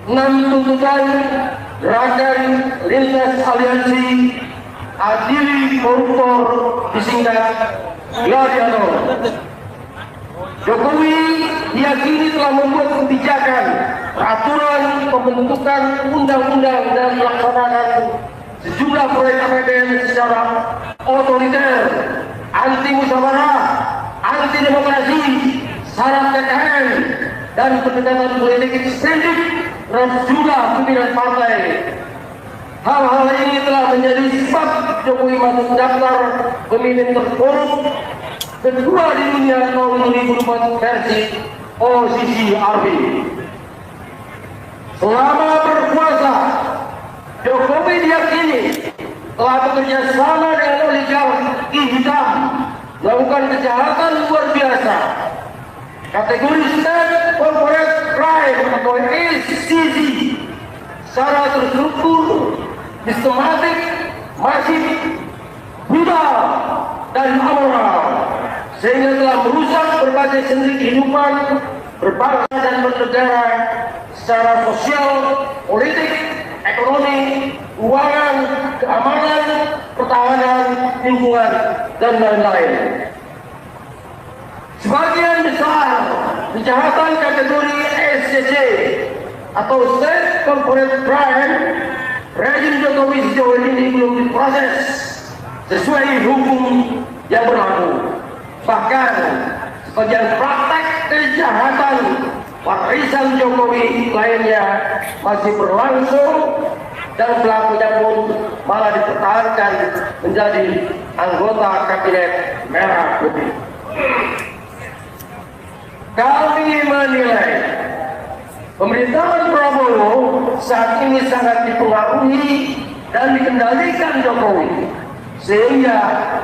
6 tuntutan Gerakan Lintas Aliansi Adili Koruptor disingkat Gladiator. Jokowi diyakini telah membuat kebijakan, peraturan, pembentukan undang-undang dan melaksanakan sejumlah proyek APBN secara otoriter, anti musyawarah, anti demokrasi, syarat KKN, dan pendekatan politik ekstremis terhadap jumlah pimpinan partai. Hal-hal ini telah menjadi sebab Jokowi masuk daftar pemimpin terburuk kedua di dunia tahun 2004 versi OCCRP. Selama berkuasa, Jokowi diyakini telah bekerja sama dengan oligarki hitam melakukan kejahatan luar biasa. Kategori State Corporate Crime atau SCC secara terstruktur, sistematik, masif, brutal, dan amoral, sehingga telah merusak berbagai sendi kehidupan berbangsa dan bernegara secara sosial, politik, ekonomi, keuangan, keamanan, pertahanan, lingkungan, dan lain-lain. Sebagian besar kejahatan kategori SCC atau State Corporate Crime rezim Jokowi sejauh ini belum diproses sesuai hukum yang berlaku. Bahkan sebagian praktek kejahatan warisan Jokowi lainnya masih berlangsung dan pelakunya pun malah dipertahankan menjadi anggota kabinet merah putih. Kami menilai pemerintahan Prabowo saat ini sangat dipengaruhi dan dikendalikan Jokowi, sehingga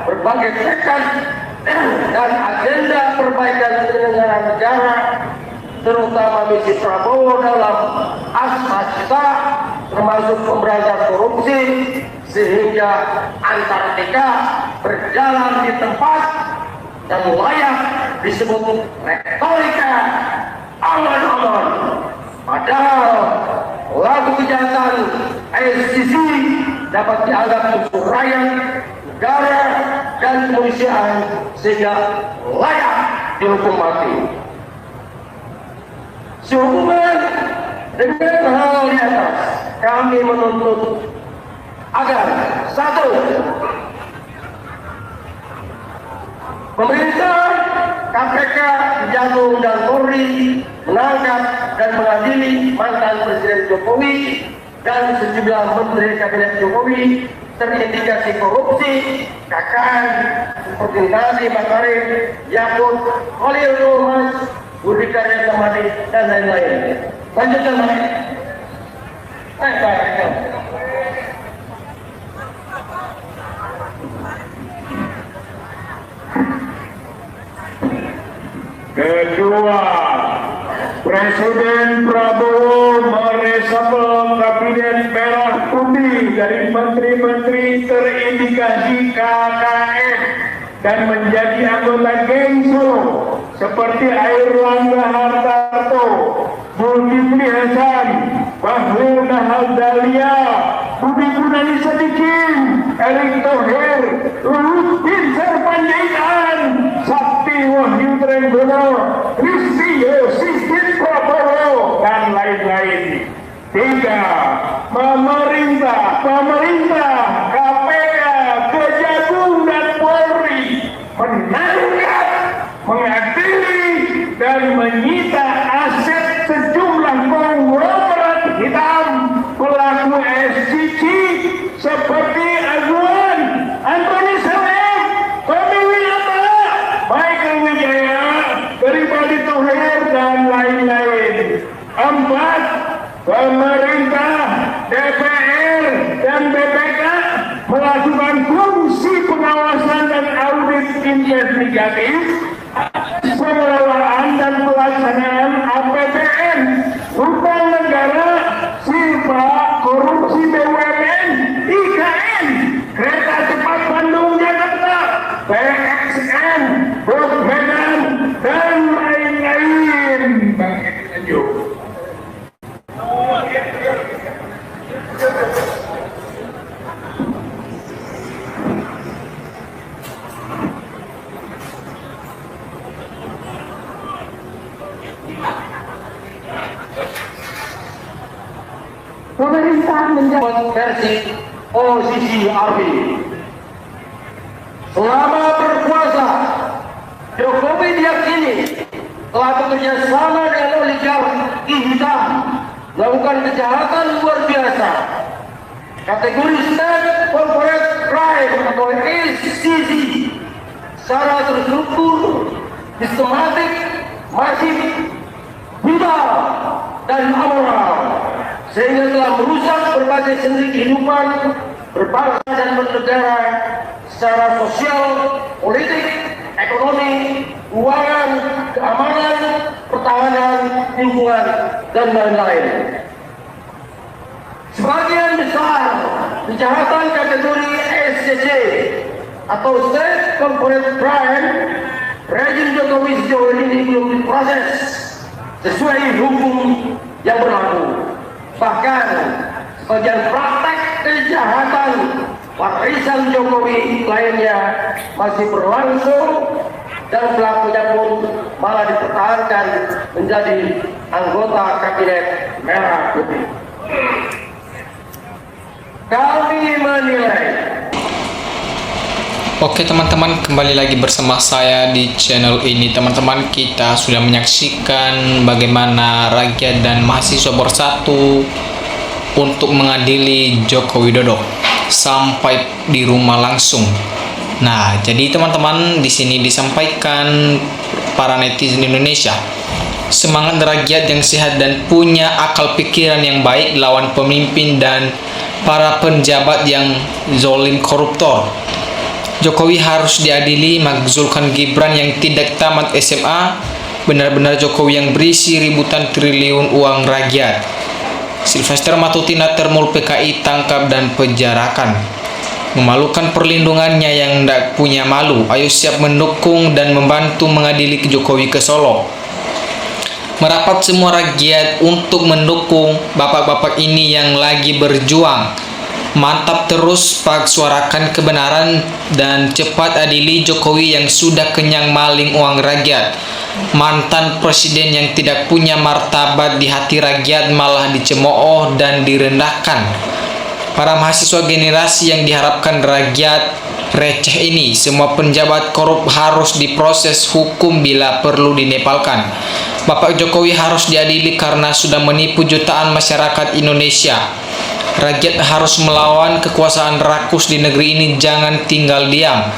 berbagai tekad dan agenda perbaikan penyelenggaraan negara, terutama misi Prabowo dalam Asma-Cita, termasuk pemberantasan korupsi, sehingga Antartika berjalan di tempat dan layak disebut retorika aman-aman. Padahal lagu kejahatan SCC dapat dianggap musuh rakyat, negara, dan kemanusiaan, sehingga layak dihukum mati. Sehubungan dengan hal di atas, kami menuntut agar 1. Pemerintah, KPK, Kejagung, dan Polri menangkap dan mengadili mantan Presiden Jokowi dan sejumlah menteri kabinet Jokowi terindikasi korupsi, KKN, seperti Nadiem Makarim, Yakut, Khalil Nurmas, Budi Karya Sumadi, dan lain-lain. Lanjutkan, Pak. Kedua, Presiden Prabowo meresapel kabinet merah putih dari menteri-menteri terindikasi KKN dan menjadi anggota geng Solo seperti Airlangga Hartarto, Zulkifli Hasan, Bahlil Nahardaya, Budi Gunadi Sadikin, Erick Thohir, Luhut Binsar Panjaitan, Sakti Wahyu Trenggono, Listio Sigit Prabowo, dan lain-lain. 3. Pemerintah, KPK, Kejagung, dan Polri menangkap, mengadili, dan menyita aset sejumlah konglomerat hitam pelaku SCC seperti Aguan, Antoni Saleh, Tommy Wiata, Michael Wijaya, Pribadi Thohir, dan lain-lain. 4. Pemerintah, DPR, dan BPK melakukan fungsi pengawasan dan audit investigatif, pengelolaan dan pelaksanaan APBN, hutang negara, silpa, korupsi BUMN, IKN, kereta cepat Bandung-Jakarta, PXN, Bus Medan, dan lain-lain. Bang Edi lanjut. pemerintah menjadi versi posisi army. Selama berkuasa, Jokowi diyakini telah bekerja sama dengan oligarki hitam melakukan kejahatan luar biasa. Kategori State Corporate Crime atau SCC secara terstruktur, sistematik, masif, brutal, dan amoral, sehingga telah merusak berbagai sendi kehidupan berbangsa dan bernegara secara sosial, politik, ekonomi, keuangan, keamanan, pertahanan, lingkungan, dan lain-lain. Sebagian besar kejahatan kategori SCC atau State Corporate Crime, rejim Jokowi sejauh ini belum diproses sesuai hukum yang berlaku. Bahkan sebagian praktek kejahatan warisan Jokowi lainnya masih berlangsung dan pelakunya pun malah dipertahankan menjadi anggota kabinet merah putih. Kami menilai. Oke teman-teman, kembali lagi bersama saya di channel ini. Teman-teman, kita sudah menyaksikan bagaimana rakyat dan mahasiswa bersatu untuk mengadili Joko Widodo sampai di rumah langsung. Nah, jadi teman-teman, di sini disampaikan para netizen Indonesia, semangat rakyat yang sehat dan punya akal pikiran yang baik lawan pemimpin dan para penjabat yang zolim koruptor. Jokowi harus diadili, makzulkan Gibran yang tidak tamat SMA, benar-benar Jokowi yang berisi ributan triliun uang rakyat. Sylvester Matutina Termul PKI tangkap dan penjarakan. Memalukan perlindungannya yang tidak punya malu. Ayo siap mendukung dan membantu mengadili Jokowi ke Solo. Merapat semua rakyat untuk mendukung bapak-bapak ini yang lagi berjuang. Mantap terus, Pak, suarakan kebenaran dan cepat adili Jokowi yang sudah kenyang maling uang rakyat. Mantan presiden yang tidak punya martabat di hati rakyat malah dicemooh dan direndahkan. Para mahasiswa generasi yang diharapkan rakyat receh ini, semua penjabat korup harus diproses hukum bila perlu dinepalkan. Bapak Jokowi harus diadili karena sudah menipu jutaan masyarakat Indonesia. Rakyat harus melawan kekuasaan rakus di negeri ini, jangan tinggal diam.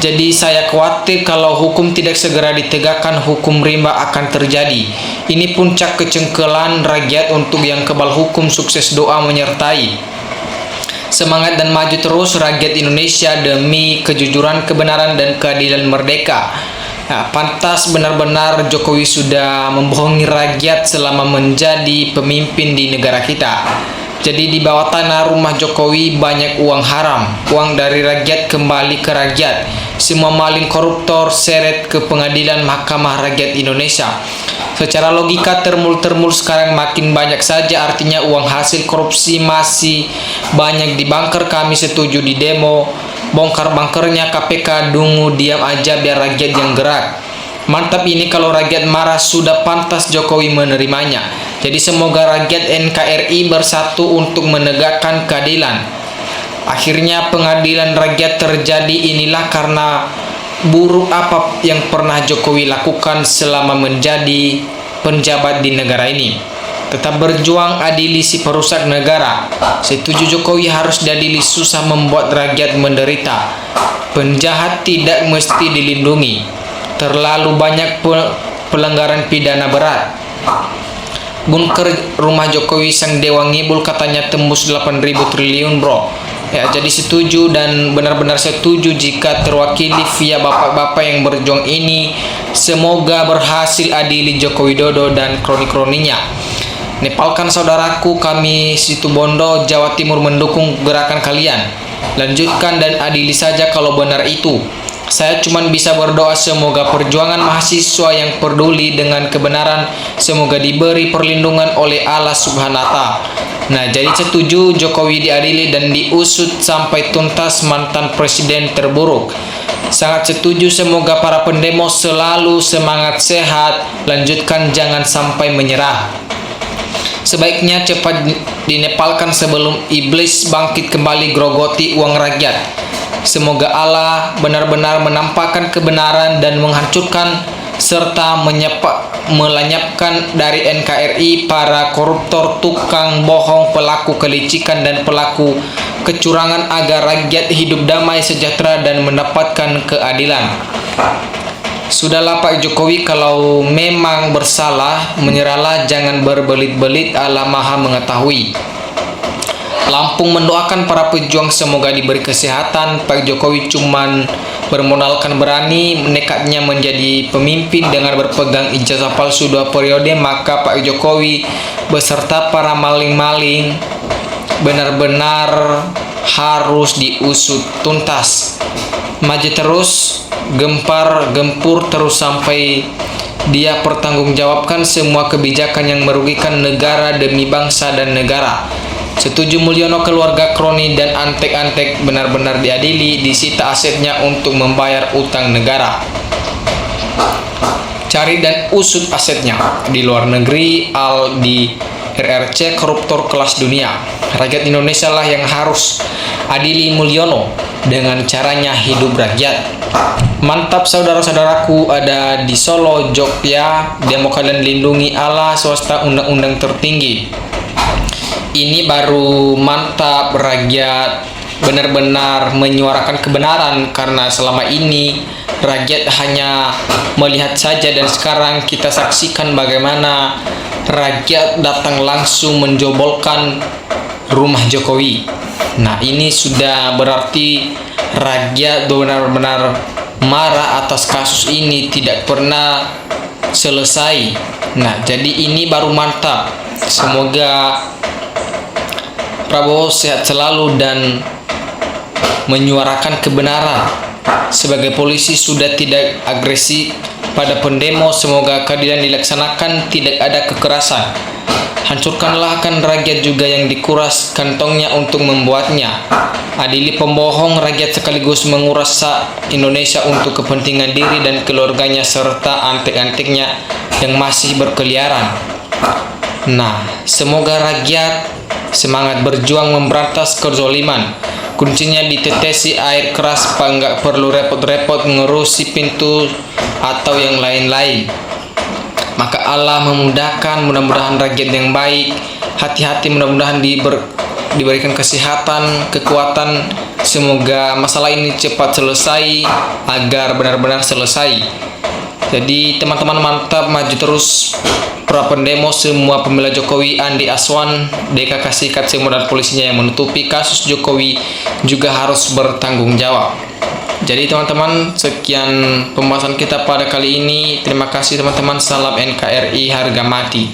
Jadi saya khawatir kalau hukum tidak segera ditegakkan, hukum rimba akan terjadi. Ini puncak kecengkelan rakyat. Untuk yang kebal hukum, sukses doa menyertai. Semangat dan maju terus rakyat Indonesia demi kejujuran, kebenaran, dan keadilan merdeka. Nah, pantas benar-benar Jokowi sudah membohongi rakyat selama menjadi pemimpin di negara kita. Jadi di bawah tanah rumah Jokowi banyak uang haram. Uang dari rakyat kembali ke rakyat. Semua maling koruptor seret ke pengadilan Mahkamah Rakyat Indonesia. Secara logika termul-termul sekarang makin banyak saja, artinya uang hasil korupsi masih banyak dibangker. Kami setuju di demo. Bongkar bangkernya KPK, dungu diam aja biar rakyat yang gerak. Mantap ini kalau rakyat marah, sudah pantas Jokowi menerimanya. Jadi semoga rakyat NKRI bersatu untuk menegakkan keadilan. Akhirnya pengadilan rakyat terjadi. Inilah karena buruk apa yang pernah Jokowi lakukan selama menjadi penjabat di negara ini. Tetap berjuang, adili si perusak negara. Setuju Jokowi harus diadili, susah membuat rakyat menderita. Penjahat tidak mesti dilindungi. Terlalu banyak pelanggaran pidana berat. Bunker rumah Jokowi sang dewa ngibul katanya tembus 8.000 triliun bro. Ya, jadi setuju dan benar-benar setuju jika terwakili via bapak-bapak yang berjuang ini. Semoga berhasil adili Joko Widodo dan kroni-kroninya. Nepalkan saudaraku, kami Situbondo, Jawa Timur mendukung gerakan kalian. Lanjutkan dan adili saja kalau benar itu. Saya cuma bisa berdoa semoga perjuangan mahasiswa yang peduli dengan kebenaran semoga diberi perlindungan oleh Allah Subhanahu wa Ta'ala. Nah, jadi setuju Jokowi diadili dan diusut sampai tuntas mantan presiden terburuk. Sangat setuju, semoga para pendemo selalu semangat sehat. Lanjutkan, jangan sampai menyerah. Sebaiknya cepat dinepalkan sebelum iblis bangkit kembali grogoti uang rakyat. Semoga Allah benar-benar menampakkan kebenaran dan menghancurkan serta melenyapkan dari NKRI para koruptor, tukang bohong, pelaku kelicikan dan pelaku kecurangan agar rakyat hidup damai sejahtera dan mendapatkan keadilan. Sudahlah Pak Jokowi, kalau memang bersalah, menyerahlah, jangan berbelit-belit, Allah Maha mengetahui. Lampung mendoakan para pejuang semoga diberi kesehatan. Pak Jokowi cuman bermodalkan berani nekatnya menjadi pemimpin dengan berpegang ijazah palsu 2 periode, maka Pak Jokowi beserta para maling-maling benar-benar harus diusut tuntas. Maju terus, gempur terus sampai dia pertanggungjawabkan semua kebijakan yang merugikan negara demi bangsa dan negara. Setuju Mulyono, keluarga Kroni dan antek-antek benar-benar diadili, disita asetnya untuk membayar utang negara. Cari dan usut asetnya di luar negeri, di RRC, koruptor kelas dunia. Rakyat Indonesia lah yang harus adili Mulyono dengan caranya hidup rakyat. Mantap saudara-saudaraku, ada di Solo, Jogja, demo kalian lindungi Allah, swasta undang-undang tertinggi. Ini baru mantap, rakyat benar-benar menyuarakan kebenaran, karena selama ini rakyat hanya melihat saja, dan sekarang kita saksikan bagaimana rakyat datang langsung menjobolkan rumah Jokowi. Nah, ini sudah berarti rakyat benar-benar marah atas kasus ini, tidak pernah selesai. Nah, jadi ini baru mantap. Semoga Prabowo sehat selalu dan menyuarakan kebenaran. Sebagai polisi sudah tidak agresif pada pendemo, semoga keadilan dilaksanakan, tidak ada kekerasan. Hancurkanlah kan rakyat juga yang dikuras kantongnya untuk membuatnya. Adili pembohong, rakyat sekaligus menguras Indonesia untuk kepentingan diri dan keluarganya serta antek-anteknya yang masih berkeliaran. Nah, semoga rakyat semangat berjuang memberantas kezoliman. Kuncinya ditetesi air keras, Pak, nggak perlu repot-repot ngurusi pintu atau yang lain-lain. Maka Allah memudahkan, mudah-mudahan rakyat yang baik, hati-hati, mudah-mudahan diberikan kesehatan, kekuatan. Semoga masalah ini cepat selesai agar benar-benar selesai. Jadi teman-teman mantap, maju terus para pendemo, semua pembela Jokowi, Andi Aswan, DKK Sikat semua dan polisinya yang menutupi kasus Jokowi juga harus bertanggung jawab. Jadi teman-teman, sekian pembahasan kita pada kali ini. Terima kasih teman-teman, salam NKRI harga mati.